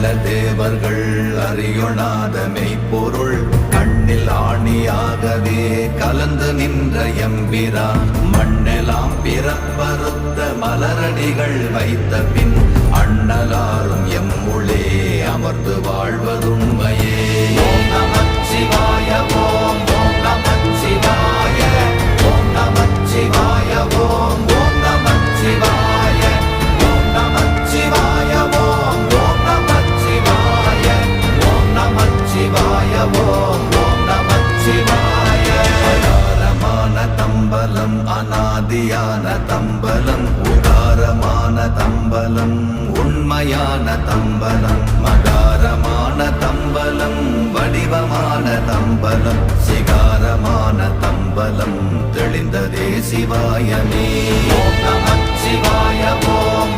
கள்ள தேவர்கள் அறியொணாத மெய்ப்பொருள் கண்ணில் ஆணியாகவே கலந்து நின்ற எம்பிரா மண்ணெலாம் பிறப்பறுத்த மலரடிகள் வைத்த பின் அண்ணலாரும் எம்முளே அமர்ந்து வாழ்வதுண்மையே. ஓம் நமச்சிவாய ஓம் ஓம் நமச்சிவாய ஓம் நமச்சிவாய ஓம் ஓம் நமச்சிவாய ஓம் நமச்சிவாய ஓம் ஓம் நமச்சிவாய ஓம் நமச்சிவாய ஓம் ஓம் நமச்சிவாய. அகாரமான தம்பலம் அநாதியான தம்பலம் உகாரமான தம்பலம் உண்மையான தம்பலம் மகாரமான தம்பலம் வடிவமான தம்பலம் சிகாரமான தம்பலம் தெளிந்ததே சிவாயமே. ஓம் நமச்சிவாய ஓம்